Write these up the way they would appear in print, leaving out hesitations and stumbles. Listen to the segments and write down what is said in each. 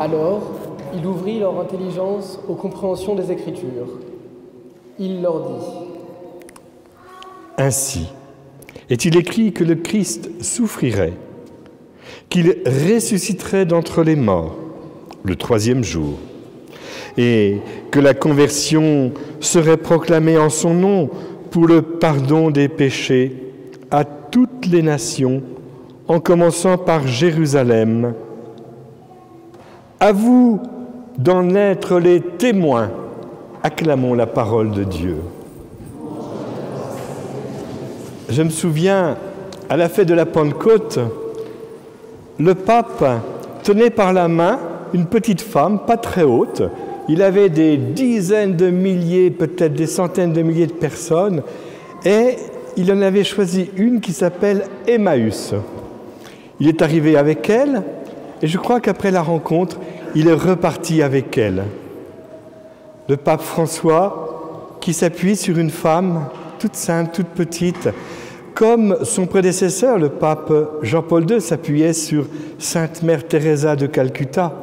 Alors, il ouvrit leur intelligence aux compréhensions des Écritures. Il leur dit : Ainsi est-il écrit que le Christ souffrirait, qu'il ressusciterait d'entre les morts le troisième jour, et que la conversion serait proclamée en son nom pour le pardon des péchés à toutes les nations, en commençant par Jérusalem. À vous d'en être les témoins. Acclamons la parole de Dieu. Je me souviens, à la fête de la Pentecôte, le pape tenait par la main une petite femme, pas très haute. Il avait des dizaines de milliers, peut-être des centaines de milliers de personnes, et il en avait choisi une qui s'appelle Emmaüs. Il est arrivé avec elle, et je crois qu'après la rencontre, il est reparti avec elle. Le pape François, qui s'appuie sur une femme toute simple, toute petite, comme son prédécesseur, le pape Jean-Paul II, s'appuyait sur Sainte Mère Teresa de Calcutta.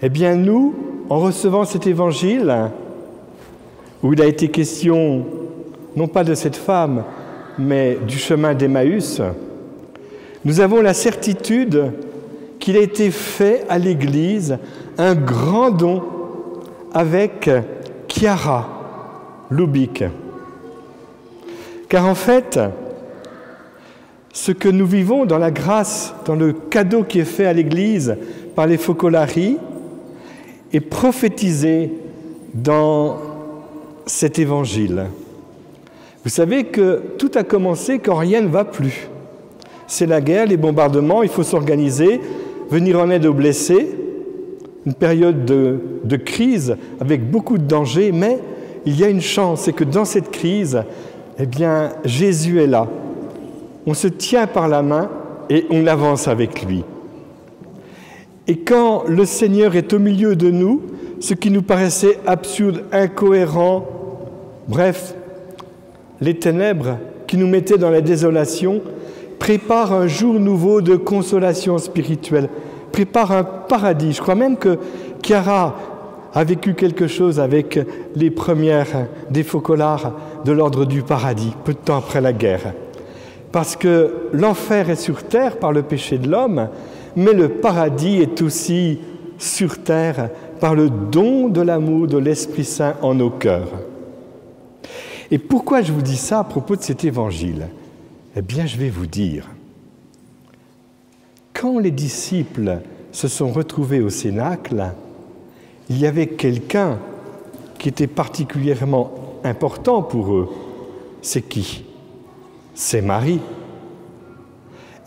Eh bien, nous, en recevant cet évangile, où il a été question, non pas de cette femme, mais du chemin d'Emmaüs, nous avons la certitude qu'il a été fait à l'Église un grand don avec Chiara Lubich. Car en fait, ce que nous vivons dans la grâce, dans le cadeau qui est fait à l'Église par les Focolari, est prophétisé dans cet évangile. Vous savez que tout a commencé quand rien ne va plus. C'est la guerre, les bombardements, il faut s'organiser, venir en aide aux blessés, une période de crise avec beaucoup de dangers, mais il y a une chance, c'est que dans cette crise, eh bien, Jésus est là. On se tient par la main et on avance avec lui. Et quand le Seigneur est au milieu de nous, ce qui nous paraissait absurde, incohérent, bref, les ténèbres qui nous mettaient dans la désolation, prépare un jour nouveau de consolation spirituelle, prépare un paradis. Je crois même que Chiara a vécu quelque chose avec les premières des Focolars de l'ordre du paradis, peu de temps après la guerre. Parce que l'enfer est sur terre par le péché de l'homme, mais le paradis est aussi sur terre par le don de l'amour de l'Esprit Saint en nos cœurs. Et pourquoi je vous dis ça à propos de cet évangile ? Eh bien, je vais vous dire. Quand les disciples se sont retrouvés au Cénacle, il y avait quelqu'un qui était particulièrement important pour eux. C'est qui ? C'est Marie.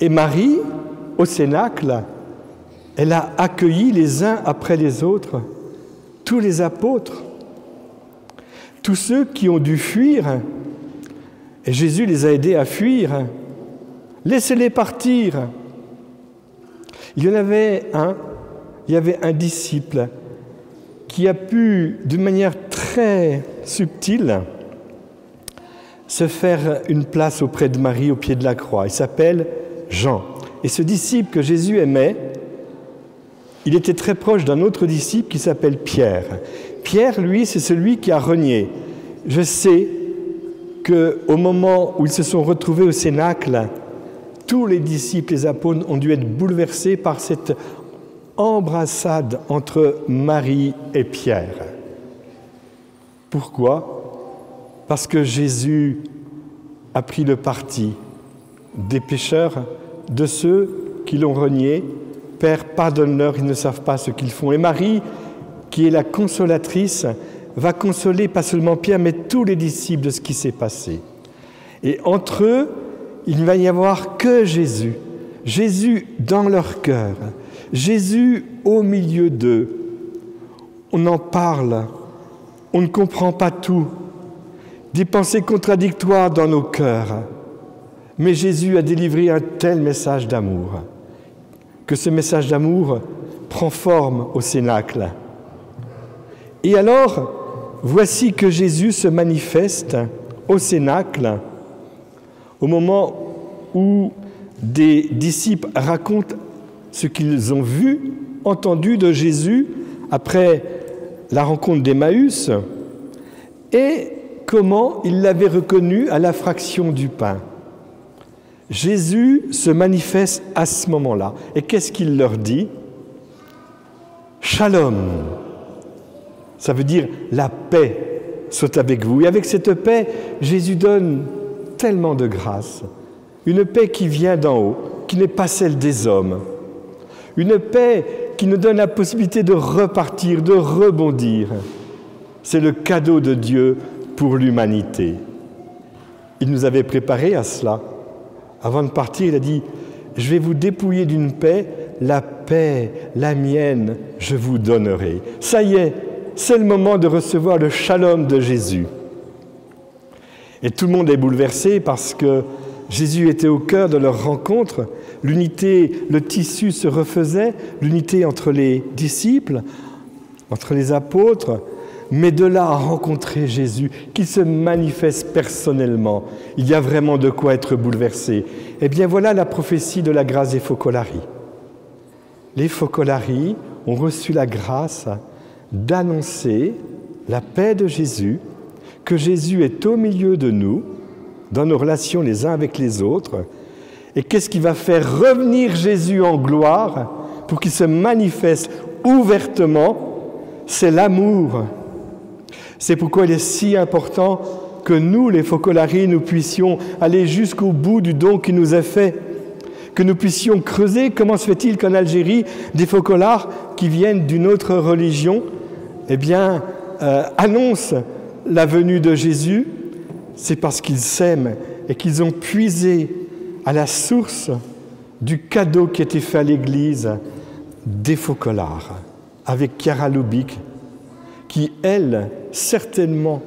Et Marie, au Cénacle, elle a accueilli les uns après les autres tous les apôtres, tous ceux qui ont dû fuir, et Jésus les a aidés à fuir. Laissez-les partir. Il y avait un disciple qui a pu, d'une manière très subtile, se faire une place auprès de Marie au pied de la croix. Il s'appelle Jean. Et ce disciple que Jésus aimait, il était très proche d'un autre disciple qui s'appelle Pierre. Pierre, lui, c'est celui qui a renié. Je sais qu'au moment où ils se sont retrouvés au Cénacle, tous les disciples, les apôtres, ont dû être bouleversés par cette embrassade entre Marie et Pierre. Pourquoi ? Parce que Jésus a pris le parti des pécheurs, de ceux qui l'ont renié. Père, pardonne-leur, ils ne savent pas ce qu'ils font. Et Marie, qui est la consolatrice, va consoler pas seulement Pierre, mais tous les disciples de ce qui s'est passé. Et entre eux, il ne va y avoir que Jésus. Jésus dans leur cœur. Jésus au milieu d'eux. On en parle, on ne comprend pas tout. Des pensées contradictoires dans nos cœurs. Mais Jésus a délivré un tel message d'amour, que ce message d'amour prend forme au Cénacle. Et alors, voici que Jésus se manifeste au Cénacle, au moment où des disciples racontent ce qu'ils ont vu, entendu de Jésus après la rencontre d'Emmaüs et comment ils l'avaient reconnu à la fraction du pain. Jésus se manifeste à ce moment-là. Et qu'est-ce qu'il leur dit? Shalom. Ça veut dire la paix soit avec vous. Et avec cette paix, Jésus donne tellement de grâce. Une paix qui vient d'en haut, qui n'est pas celle des hommes. Une paix qui nous donne la possibilité de repartir, de rebondir. C'est le cadeau de Dieu pour l'humanité. Il nous avait préparé à cela. Avant de partir, il a dit « Je vais vous dépouiller d'une paix, la paix, la mienne, je vous donnerai. » Ça y est, c'est le moment de recevoir le shalom de Jésus. Et tout le monde est bouleversé parce que Jésus était au cœur de leur rencontre. L'unité, le tissu se refaisait, l'unité entre les disciples, entre les apôtres, mais de là à rencontrer Jésus, qui se manifeste personnellement, il y a vraiment de quoi être bouleversé. Eh bien voilà la prophétie de la grâce des Focolari. Les Focolari ont reçu la grâce d'annoncer la paix de Jésus, que Jésus est au milieu de nous, dans nos relations les uns avec les autres. Et qu'est-ce qui va faire revenir Jésus en gloire pour qu'il se manifeste ouvertement? C'est l'amour. C'est pourquoi il est si important que nous, les Focolari, nous puissions aller jusqu'au bout du don qui nous est fait, que nous puissions creuser. Comment se fait-il qu'en Algérie, des Focolars qui viennent d'une autre religion, annoncent la venue de Jésus? C'est parce qu'ils s'aiment et qu'ils ont puisé à la source du cadeau qui était fait à l'Église des Focolars, avec Chiara Lubick, qui, elle, certainement,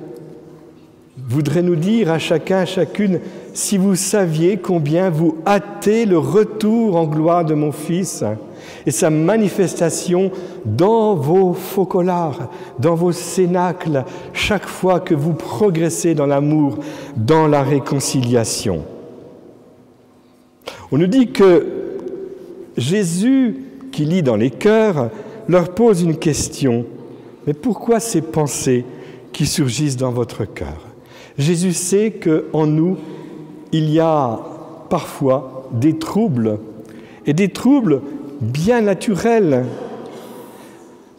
voudrait nous dire à chacun, à chacune, si vous saviez combien vous hâtez le retour en gloire de mon Fils et sa manifestation dans vos Focolars, dans vos cénacles, chaque fois que vous progressez dans l'amour, dans la réconciliation. On nous dit que Jésus, qui lit dans les cœurs, leur pose une question. Mais pourquoi ces pensées qui surgissent dans votre cœur? Jésus sait qu'en nous, il y a parfois des troubles, et des troubles bien naturels.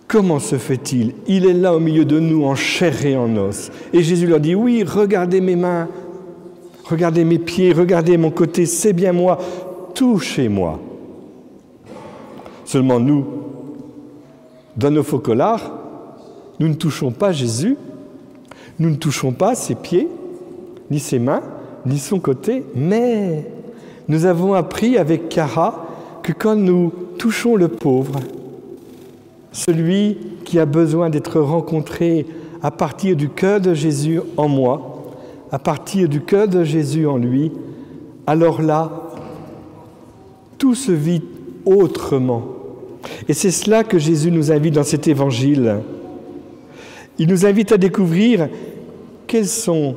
Comment se fait-il? Il est là au milieu de nous, en chair et en os. Et Jésus leur dit, oui, regardez mes mains, regardez mes pieds, regardez mon côté, c'est bien moi, touchez-moi. Seulement nous, dans nos Focolars, nous ne touchons pas Jésus, nous ne touchons pas ses pieds, ni ses mains, ni son côté, mais nous avons appris avec Chiara que quand nous touchons le pauvre, celui qui a besoin d'être rencontré à partir du cœur de Jésus en moi, à partir du cœur de Jésus en lui, alors là, tout se vit autrement. Et c'est cela que Jésus nous invite dans cet évangile. Il nous invite à découvrir quelles sont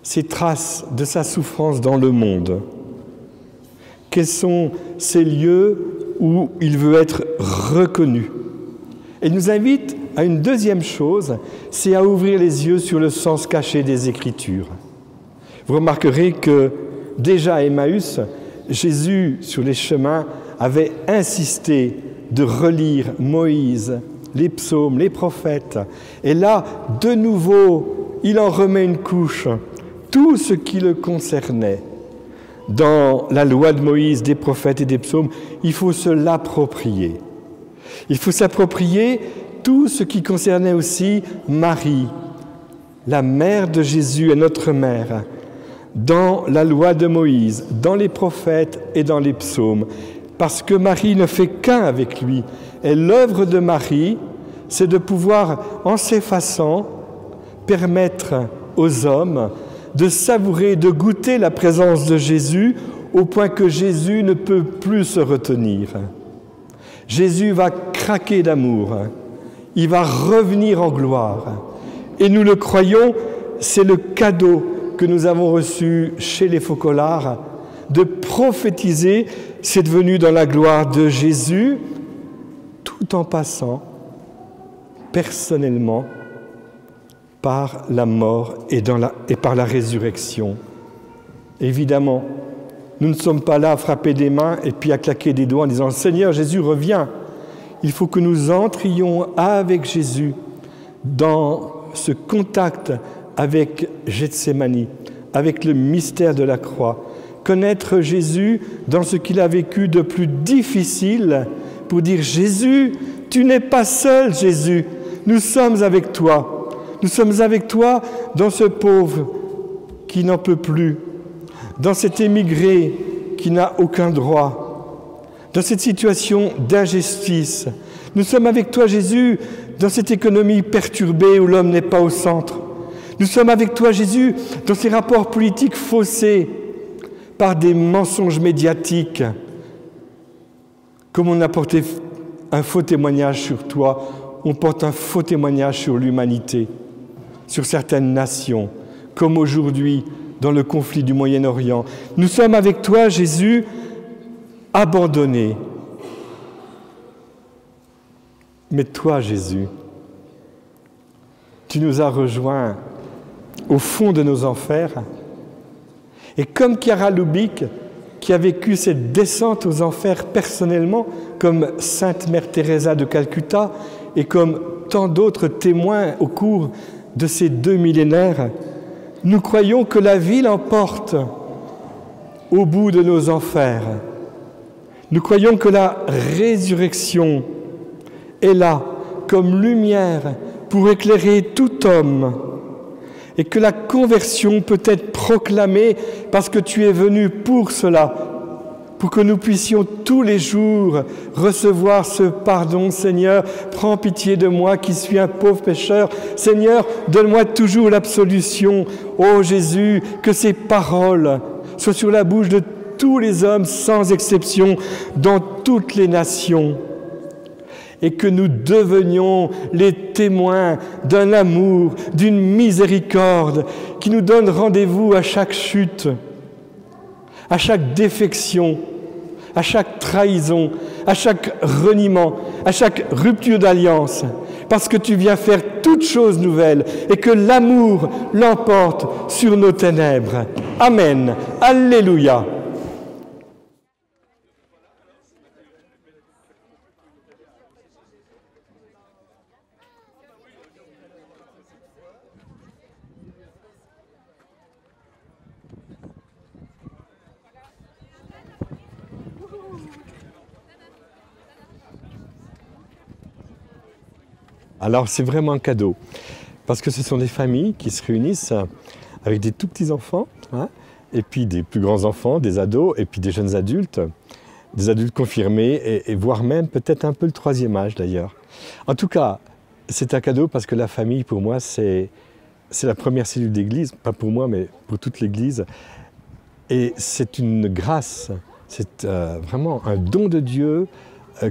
ces traces de sa souffrance dans le monde. Quels sont ces lieux où il veut être reconnu. Et il nous invite à une deuxième chose, c'est à ouvrir les yeux sur le sens caché des Écritures. Vous remarquerez que déjà à Emmaüs, Jésus, sur les chemins, avait insisté de relire Moïse, les psaumes, les prophètes. Et là, de nouveau, il en remet une couche. Tout ce qui le concernait dans la loi de Moïse, des prophètes et des psaumes, il faut se l'approprier. Il faut s'approprier tout ce qui concernait aussi Marie, la mère de Jésus et notre mère, dans la loi de Moïse, dans les prophètes et dans les psaumes, parce que Marie ne fait qu'un avec lui. Et l'œuvre de Marie, c'est de pouvoir, en s'effaçant, permettre aux hommes de savourer, de goûter la présence de Jésus au point que Jésus ne peut plus se retenir. Jésus va craquer d'amour, il va revenir en gloire. Et nous le croyons, c'est le cadeau que nous avons reçu chez les Focolars, de prophétiser c'est devenu dans la gloire de Jésus, tout en passant personnellement par la mort et par la résurrection. Évidemment, nous ne sommes pas là à frapper des mains et puis à claquer des doigts en disant « Seigneur, Jésus, reviens !» Il faut que nous entrions avec Jésus dans ce contact avec Gethsémani, avec le mystère de la croix. Connaître Jésus dans ce qu'il a vécu de plus difficile pour dire « Jésus, tu n'es pas seul, Jésus, nous sommes avec toi. Nous sommes avec toi dans ce pauvre qui n'en peut plus, dans cet émigré qui n'a aucun droit, dans cette situation d'injustice. Nous sommes avec toi, Jésus, dans cette économie perturbée où l'homme n'est pas au centre. Nous sommes avec toi, Jésus, dans ces rapports politiques faussés par des mensonges médiatiques. Comme on a porté un faux témoignage sur toi, on porte un faux témoignage sur l'humanité, sur certaines nations, comme aujourd'hui dans le conflit du Moyen-Orient. Nous sommes avec toi, Jésus, abandonnés. Mais toi, Jésus, tu nous as rejoints au fond de nos enfers. Et comme Chiara Lubich, qui a vécu cette descente aux enfers personnellement, comme Sainte Mère Teresa de Calcutta, et comme tant d'autres témoins au cours de ces 2 millénaires, nous croyons que la vie l'emporte au bout de nos enfers. Nous croyons que la résurrection est là comme lumière pour éclairer tout homme et que la conversion peut être proclamée parce que tu es venu pour cela, pour que nous puissions tous les jours recevoir ce pardon. Seigneur, prends pitié de moi qui suis un pauvre pécheur. Seigneur, donne-moi toujours l'absolution. Ô Jésus, que ces paroles soient sur la bouche de tous les hommes sans exception dans toutes les nations. Et que nous devenions les témoins d'un amour, d'une miséricorde qui nous donne rendez-vous à chaque chute, à chaque défection, à chaque trahison, à chaque reniement, à chaque rupture d'alliance, parce que tu viens faire toutes choses nouvelles et que l'amour l'emporte sur nos ténèbres. Amen. Alléluia. Alors c'est vraiment un cadeau, parce que ce sont des familles qui se réunissent avec des tout petits enfants, hein, et puis des plus grands enfants, des ados, et puis des jeunes adultes, des adultes confirmés, et voire même peut-être un peu le 3e âge d'ailleurs. En tout cas, c'est un cadeau parce que la famille pour moi c'est la première cellule d'église, pas pour moi mais pour toute l'église, et c'est une grâce, c'est vraiment un don de Dieu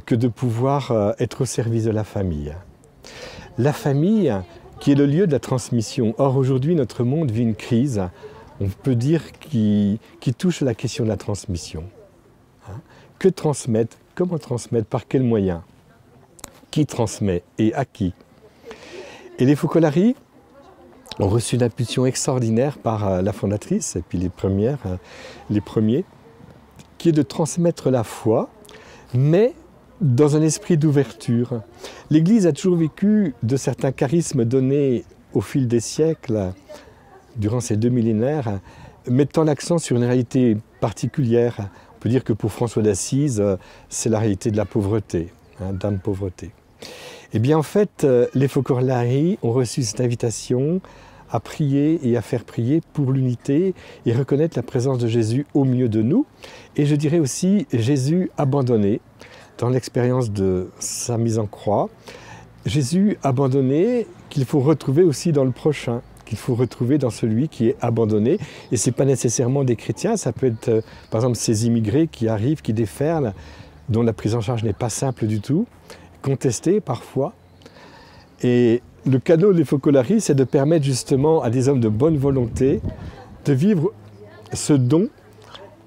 que de pouvoir être au service de la famille. La famille qui est le lieu de la transmission. Or aujourd'hui notre monde vit une crise, on peut dire, qui touche à la question de la transmission. Que transmettre? Comment transmettre? Par quels moyens? Qui transmet et à qui? Et les Focolari ont reçu une impulsion extraordinaire par la fondatrice et puis les premiers, qui est de transmettre la foi, mais dans un esprit d'ouverture. L'Église a toujours vécu de certains charismes donnés au fil des siècles, durant ces 2 millénaires, mettant l'accent sur une réalité particulière. On peut dire que pour François d'Assise, c'est la réalité de la pauvreté, d'âme pauvreté. Eh bien en fait, les Focolari ont reçu cette invitation à prier et à faire prier pour l'unité et reconnaître la présence de Jésus au milieu de nous. Et je dirais aussi Jésus abandonné, dans l'expérience de sa mise en croix, Jésus abandonné qu'il faut retrouver aussi dans le prochain, qu'il faut retrouver dans celui qui est abandonné. Et ce n'est pas nécessairement des chrétiens, ça peut être par exemple ces immigrés qui arrivent, qui déferlent, dont la prise en charge n'est pas simple du tout, contestée parfois. Et le cadeau des Focolari, c'est de permettre justement à des hommes de bonne volonté de vivre ce don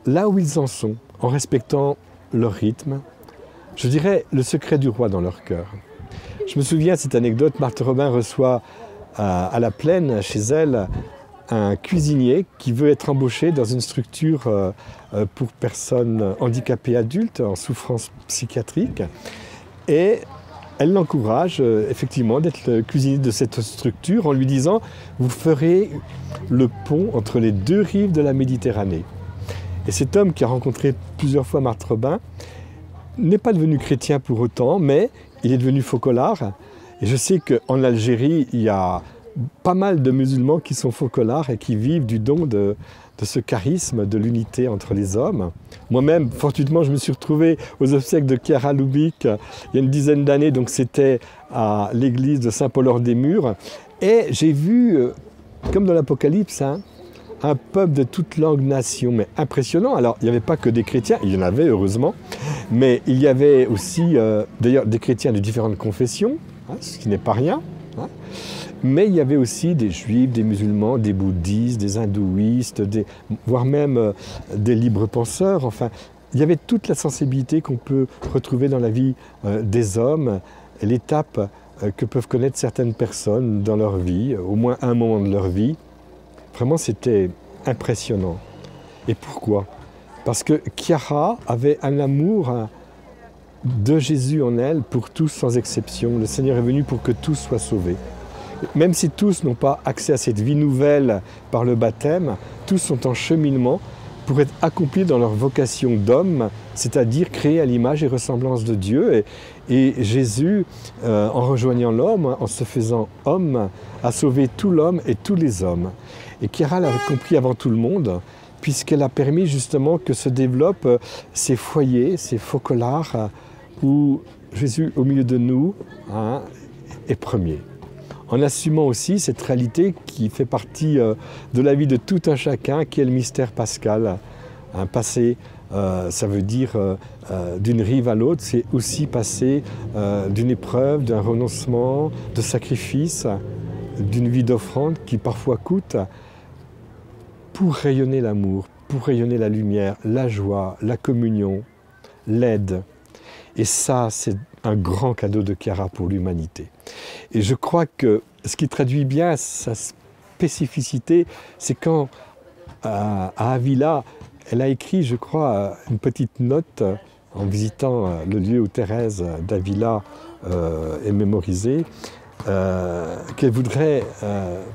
là où ils en sont, en respectant leur rythme, je dirais le secret du roi dans leur cœur. Je me souviens de cette anecdote, Marthe Robin reçoit à la Plaine, chez elle, un cuisinier qui veut être embauché dans une structure pour personnes handicapées adultes en souffrance psychiatrique. Et elle l'encourage effectivement d'être le cuisinier de cette structure en lui disant « Vous ferez le pont entre les deux rives de la Méditerranée ». Et cet homme qui a rencontré plusieurs fois Marthe Robin n'est pas devenu chrétien pour autant, mais il est devenu focolare. Et je sais qu'en Algérie, il y a pas mal de musulmans qui sont focolards et qui vivent du don de ce charisme, de l'unité entre les hommes. Moi-même, fortuitement, je me suis retrouvé aux obsèques de Chiara Lubich il y a une dizaine d'années, donc c'était à l'église de Saint-Paul-hors-des-Murs. Et j'ai vu, comme dans l'Apocalypse, un peuple de toute langue, nation, mais impressionnant. Alors, il n'y avait pas que des chrétiens, il y en avait heureusement, mais il y avait aussi, d'ailleurs, des chrétiens de différentes confessions, ce qui n'est pas rien. Mais il y avait aussi des juifs, des musulmans, des bouddhistes, des hindouistes, voire même des libres penseurs. Enfin, il y avait toute la sensibilité qu'on peut retrouver dans la vie des hommes, l'étape que peuvent connaître certaines personnes dans leur vie, au moins un moment de leur vie. Vraiment, c'était impressionnant. Et pourquoi? Parce que Chiara avait un amour de Jésus en elle pour tous sans exception. Le Seigneur est venu pour que tous soient sauvés. Même si tous n'ont pas accès à cette vie nouvelle par le baptême, tous sont en cheminement pour être accomplis dans leur vocation d'homme, c'est-à-dire créés à l'image et ressemblance de Dieu. Et Jésus, en rejoignant l'homme, en se faisant homme, a sauvé tout l'homme et tous les hommes. Et Chiara l'avait compris avant tout le monde, puisqu'elle a permis justement que se développent ces foyers, ces focolars, où Jésus, au milieu de nous, est premier. En assumant aussi cette réalité qui fait partie de la vie de tout un chacun, qui est le mystère pascal. Un passé, ça veut dire d'une rive à l'autre, c'est aussi passer d'une épreuve, d'un renoncement, de sacrifice, d'une vie d'offrande qui parfois coûte, pour rayonner l'amour, pour rayonner la lumière, la joie, la communion, l'aide. Et ça, c'est un grand cadeau de Chiara pour l'humanité. Et je crois que ce qui traduit bien sa spécificité, c'est quand, à Avila, elle a écrit, je crois, une petite note en visitant le lieu où Thérèse d'Avila est mémorisée, qu'elle voudrait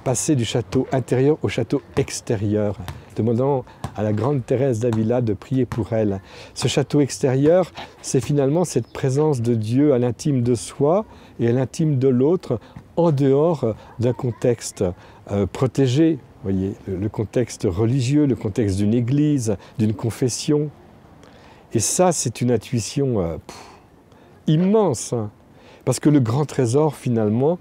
passer du château intérieur au château extérieur, demandant à la grande Thérèse d'Avila de prier pour elle. Ce château extérieur, c'est finalement cette présence de Dieu à l'intime de soi et à l'intime de l'autre, en dehors d'un contexte protégé, voyez, le contexte religieux, le contexte d'une église, d'une confession. Et ça, c'est une intuition immense, parce que le grand trésor, finalement,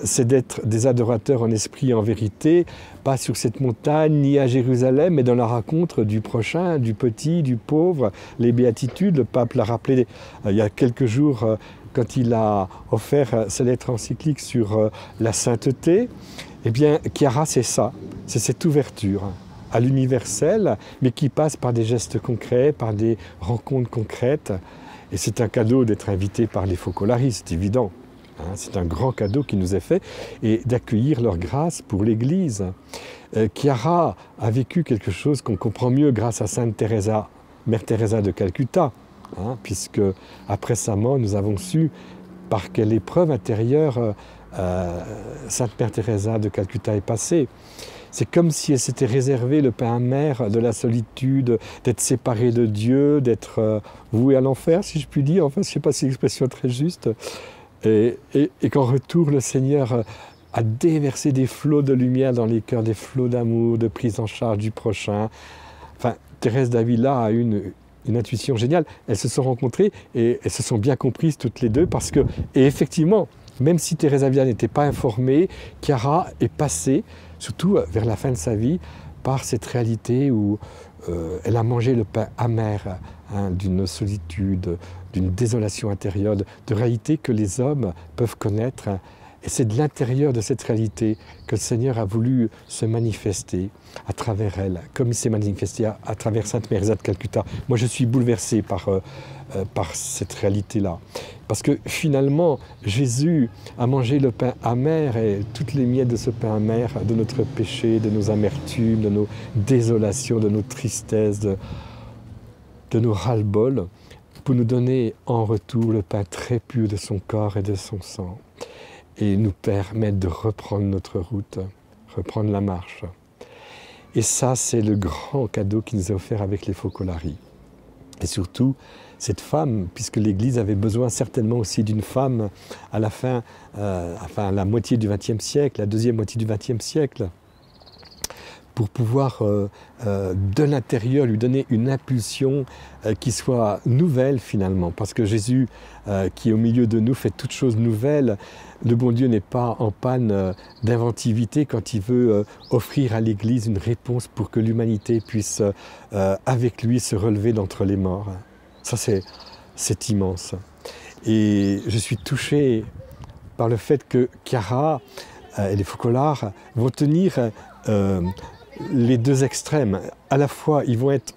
c'est d'être des adorateurs en esprit et en vérité, pas sur cette montagne, ni à Jérusalem, mais dans la rencontre du prochain, du petit, du pauvre, les béatitudes. Le pape l'a rappelé il y a quelques jours, quand il a offert sa lettre encyclique sur la sainteté. Eh bien, Chiara, c'est ça, c'est cette ouverture à l'universel, mais qui passe par des gestes concrets, par des rencontres concrètes. Et c'est un cadeau d'être invité par les focolaristes, évident. C'est un grand cadeau qui nous est fait, et d'accueillir leur grâce pour l'Église. Chiara a vécu quelque chose qu'on comprend mieux grâce à Sainte Teresa, Mère Teresa de Calcutta, puisque après sa mort, nous avons su par quelle épreuve intérieure Sainte Mère Teresa de Calcutta est passée. C'est comme si elle s'était réservée le pain amer de la solitude, d'être séparée de Dieu, d'être vouée à l'enfer, si je puis dire. Enfin, je ne sais pas si l'expression est très juste. Et qu'en retour, le Seigneur a déversé des flots de lumière dans les cœurs, des flots d'amour, de prise en charge du prochain. Enfin, Thérèse d'Avila a eu une intuition géniale. Elles se sont rencontrées et elles se sont bien comprises toutes les deux parce que, et effectivement, même si Thérèse d'Avila n'était pas informée, Chiara est passée, surtout vers la fin de sa vie, par cette réalité où elle a mangé le pain amer d'une solitude, d'une désolation intérieure, de réalité que les hommes peuvent connaître Et c'est de l'intérieur de cette réalité que le Seigneur a voulu se manifester à travers elle, comme il s'est manifesté à travers Sainte Thérèse de Calcutta. Moi, je suis bouleversé par cette réalité-là. Parce que finalement, Jésus a mangé le pain amer et toutes les miettes de ce pain amer, de notre péché, de nos amertumes, de nos désolations, de nos tristesses, de nos ras-le-bol, pour nous donner en retour le pain très pur de son corps et de son sang, et nous permettre de reprendre notre route, reprendre la marche. Et ça, c'est le grand cadeau qu'il nous a offert avec les Focolari. Et surtout, cette femme, puisque l'Église avait besoin certainement aussi d'une femme à la fin, enfin à la moitié du XXe siècle, la deuxième moitié du XXe siècle, pour pouvoir de l'intérieur lui donner une impulsion qui soit nouvelle finalement. Parce que Jésus, qui est au milieu de nous, fait toutes choses nouvelles. Le bon Dieu n'est pas en panne d'inventivité quand il veut offrir à l'Église une réponse pour que l'humanité puisse avec lui se relever d'entre les morts. Ça, c'est immense. Et je suis touché par le fait que Chiara et les Focolars vont tenir les deux extrêmes. À la fois, ils vont être,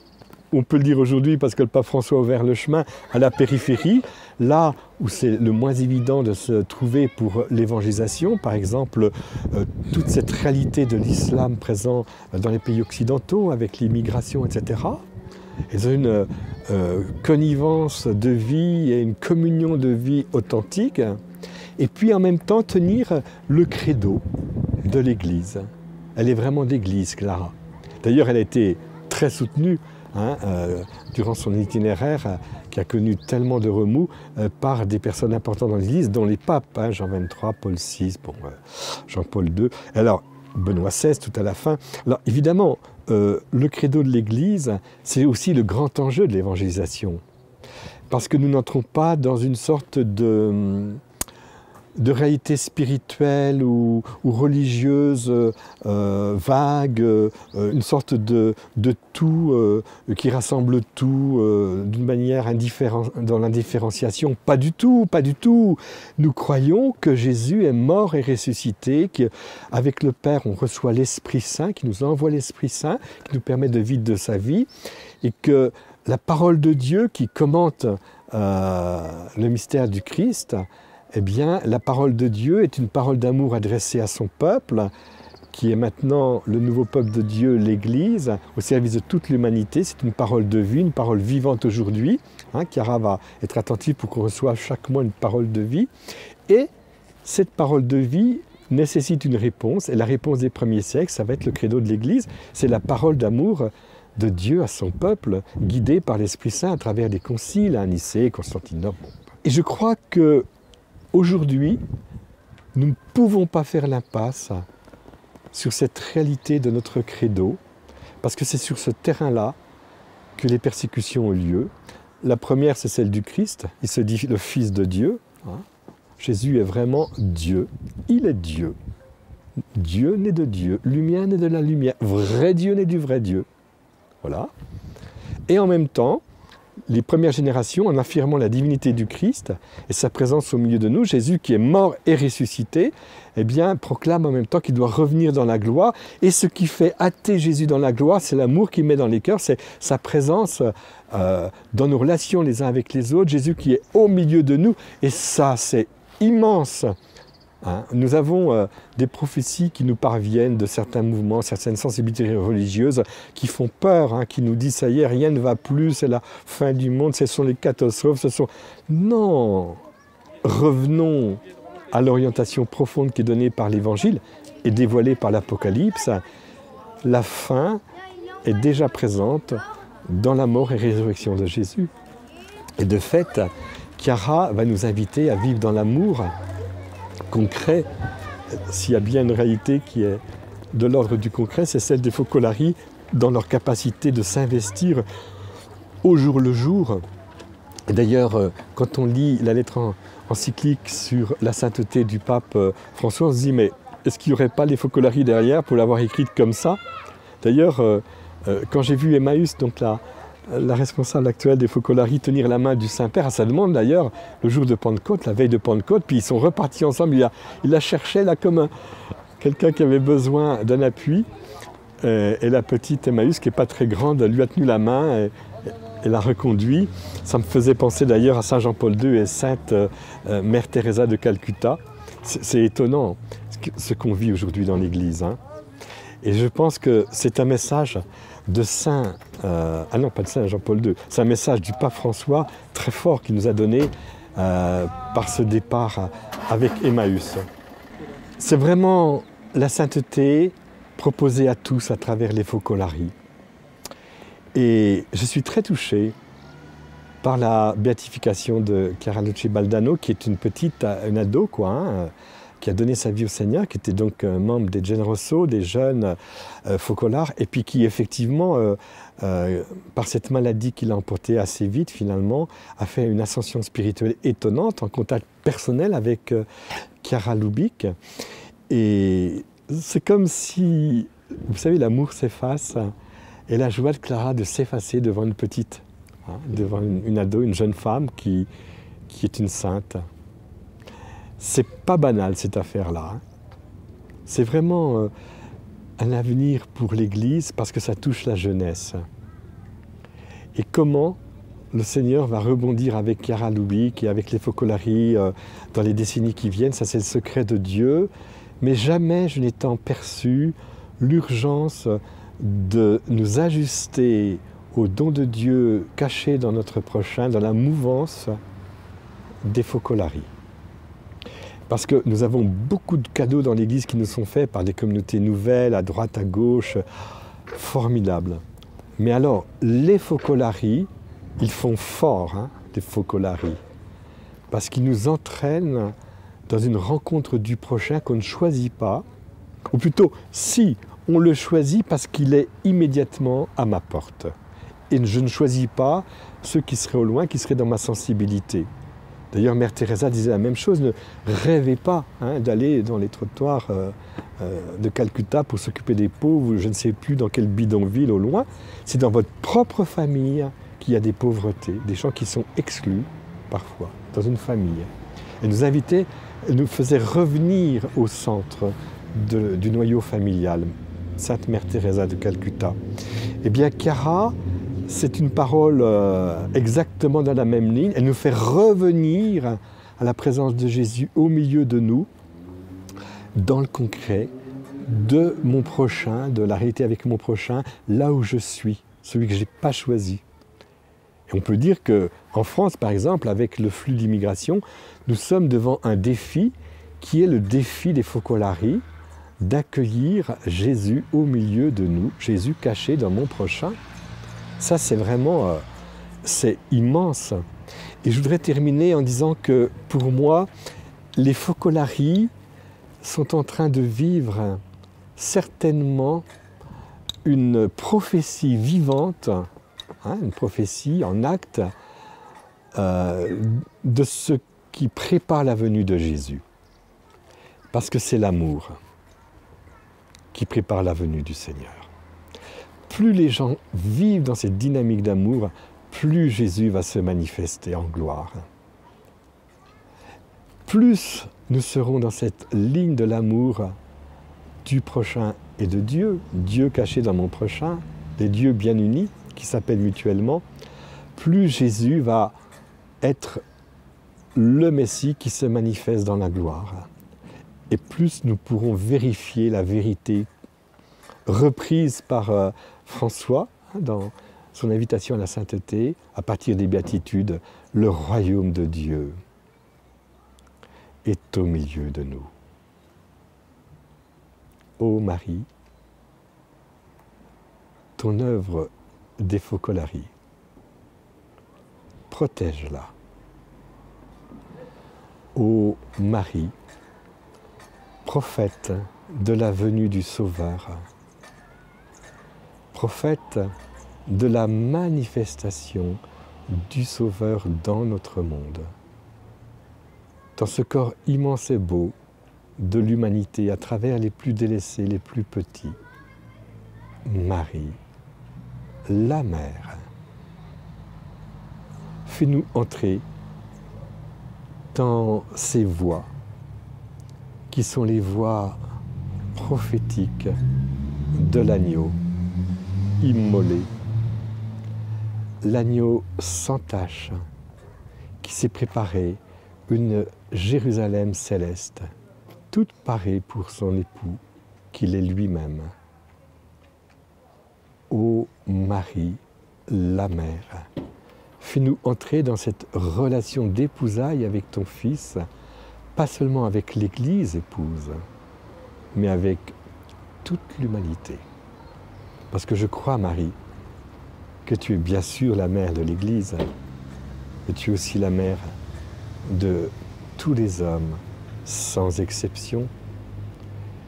on peut le dire aujourd'hui parce que le pape François a ouvert le chemin, à la périphérie, là où c'est le moins évident de se trouver pour l'évangélisation, par exemple, toute cette réalité de l'islam présent dans les pays occidentaux, avec l'immigration, etc. Ils ont une connivence de vie et une communion de vie authentique, et puis en même temps tenir le credo de l'Église. Elle est vraiment d'église, Clara. D'ailleurs, elle a été très soutenue durant son itinéraire, qui a connu tellement de remous, par des personnes importantes dans l'Église, dont les papes, Jean XXIII, Paul VI, Jean-Paul II, alors Benoît XVI tout à la fin. Alors évidemment, le credo de l'Église, c'est aussi le grand enjeu de l'évangélisation. Parce que nous n'entrons pas dans une sorte de réalité spirituelle ou religieuse vague, une sorte de tout qui rassemble tout d'une manière dans l'indifférenciation. Pas du tout, pas du tout. Nous croyons que Jésus est mort et ressuscité, qu'avec le Père on reçoit l'Esprit Saint, qui nous envoie l'Esprit Saint, qui nous permet de vivre de sa vie, et que la parole de Dieu qui commente le mystère du Christ, eh bien, la parole de Dieu est une parole d'amour adressée à son peuple, qui est maintenant le nouveau peuple de Dieu, l'Église, au service de toute l'humanité. C'est une parole de vie, une parole vivante aujourd'hui. Chiara va être attentive pour qu'on reçoive chaque mois une parole de vie. Et cette parole de vie nécessite une réponse. Et la réponse des premiers siècles, ça va être le credo de l'Église. C'est la parole d'amour de Dieu à son peuple, guidée par l'Esprit Saint à travers des conciles, à Nicée, Constantinople. Et je crois que aujourd'hui, nous ne pouvons pas faire l'impasse sur cette réalité de notre credo, parce que c'est sur ce terrain-là que les persécutions ont lieu. La première, c'est celle du Christ. Il se dit le Fils de Dieu. Jésus est vraiment Dieu. Il est Dieu. Dieu naît de Dieu. Lumière naît de la lumière. Vrai Dieu naît du vrai Dieu. Voilà. Et en même temps, les premières générations, en affirmant la divinité du Christ et sa présence au milieu de nous, Jésus qui est mort et ressuscité, eh bien, proclame en même temps qu'il doit revenir dans la gloire. Et ce qui fait hâter Jésus dans la gloire, c'est l'amour qu'il met dans les cœurs, c'est sa présence dans nos relations les uns avec les autres, Jésus qui est au milieu de nous. Et ça, c'est immense. Nous avons des prophéties qui nous parviennent de certains mouvements, certaines sensibilités religieuses qui font peur, qui nous disent ça y est, rien ne va plus, c'est la fin du monde, ce sont les catastrophes, Non, revenons à l'orientation profonde qui est donnée par l'Évangile et dévoilée par l'Apocalypse. La fin est déjà présente dans la mort et résurrection de Jésus. Et de fait, Chiara va nous inviter à vivre dans l'amour concret. S'il y a bien une réalité qui est de l'ordre du concret, c'est celle des Focolari dans leur capacité de s'investir au jour le jour. Et d'ailleurs, quand on lit la lettre encyclique sur la sainteté du pape François, on se dit mais est-ce qu'il n'y aurait pas les Focolari derrière pour l'avoir écrite comme ça? D'ailleurs, quand j'ai vu Emmaüs, donc la responsable actuelle des Focolari, tenir la main du Saint-Père à sa demande d'ailleurs, le jour de Pentecôte, la veille de Pentecôte, puis ils sont repartis ensemble, il la cherchait là comme quelqu'un qui avait besoin d'un appui, et la petite Emmaüs, qui n'est pas très grande, lui a tenu la main et l'a reconduit. Ça me faisait penser d'ailleurs à Saint Jean-Paul II et Sainte Mère Teresa de Calcutta. C'est étonnant ce qu'on vit aujourd'hui dans l'Église, hein. Et je pense que c'est un message de Saint, non pas de Saint Jean-Paul II, c'est un message du pape François très fort qu'il nous a donné par ce départ avec Emmaüs. C'est vraiment la sainteté proposée à tous à travers les Focolari. Et je suis très touché par la béatification de Chiara Luce Baldano, qui est une ado, quoi, hein, qui a donné sa vie au Seigneur, qui était donc membre des Generoso, des jeunes Focolars, et puis qui effectivement, par cette maladie qu'il a emportée assez vite finalement, a fait une ascension spirituelle étonnante, en contact personnel avec Chiara Lubick. Et c'est comme si, vous savez, l'amour s'efface, et la joie de Clara de s'effacer devant une petite, hein, devant une ado, une jeune femme qui est une sainte. C'est pas banal cette affaire-là. Hein. C'est vraiment un avenir pour l'Église parce que ça touche la jeunesse. Et comment le Seigneur va rebondir avec Chiara Lubick et avec les Focolari dans les décennies qui viennent, ça c'est le secret de Dieu. Mais jamais je n'ai tant perçu l'urgence de nous ajuster au don de Dieu caché dans notre prochain, dans la mouvance des Focolari. Parce que nous avons beaucoup de cadeaux dans l'Église qui nous sont faits par des communautés nouvelles, à droite, à gauche, formidables. Mais alors, les Focolari, ils font fort, hein, les Focolari, parce qu'ils nous entraînent dans une rencontre du prochain qu'on ne choisit pas, ou plutôt, si, on le choisit parce qu'il est immédiatement à ma porte. Et je ne choisis pas ceux qui seraient au loin, qui seraient dans ma sensibilité. D'ailleurs, Mère Teresa disait la même chose, ne rêvez pas hein, d'aller dans les trottoirs de Calcutta pour s'occuper des pauvres, je ne sais plus dans quelle bidonville au loin. C'est dans votre propre famille qu'il y a des pauvretés, des gens qui sont exclus, parfois, dans une famille. Et nous invitait, nous faisait revenir au centre du noyau familial, Sainte Mère Teresa de Calcutta. Eh bien, Chiara, c'est une parole exactement dans la même ligne. Elle nous fait revenir à la présence de Jésus au milieu de nous, dans le concret, de mon prochain, de la réalité avec mon prochain, là où je suis, celui que je n'ai pas choisi. Et on peut dire qu'en France, par exemple, avec le flux d'immigration, nous sommes devant un défi qui est le défi des Focolari, d'accueillir Jésus au milieu de nous, Jésus caché dans mon prochain. Ça, c'est vraiment, c'est immense. Et je voudrais terminer en disant que, pour moi, les Focolari sont en train de vivre certainement une prophétie vivante, hein, une prophétie en acte, de ce qui prépare la venue de Jésus. Parce que c'est l'amour qui prépare la venue du Seigneur. Plus les gens vivent dans cette dynamique d'amour, plus Jésus va se manifester en gloire. Plus nous serons dans cette ligne de l'amour du prochain et de Dieu, Dieu caché dans mon prochain, des dieux bien unis qui s'appellent mutuellement, plus Jésus va être le Messie qui se manifeste dans la gloire. Et plus nous pourrons vérifier la vérité reprise par François dans son invitation à la sainteté, à partir des béatitudes, le royaume de Dieu est au milieu de nous. Ô Marie, ton œuvre des Focolari, protège-la. Ô Marie, prophète de la venue du Sauveur, prophète de la manifestation du Sauveur dans notre monde, dans ce corps immense et beau de l'humanité à travers les plus délaissés, les plus petits. Marie, la mère, fais-nous entrer dans ces voies qui sont les voies prophétiques de l'agneau immolé, l'agneau sans tache qui s'est préparé une Jérusalem céleste, toute parée pour son époux, qu'il est lui-même. Ô Marie, la mère, fais-nous entrer dans cette relation d'épousailles avec ton Fils, pas seulement avec l'Église épouse, mais avec toute l'humanité. Parce que je crois, Marie, que tu es bien sûr la mère de l'Église, mais tu es aussi la mère de tous les hommes, sans exception,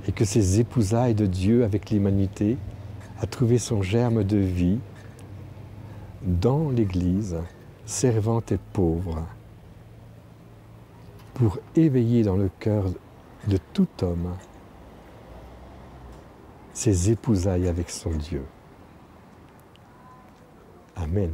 et que ces épousailles de Dieu avec l'humanité a trouvé son germe de vie dans l'Église, servante et pauvre, pour éveiller dans le cœur de tout homme ses épousailles avec son Dieu. Amen.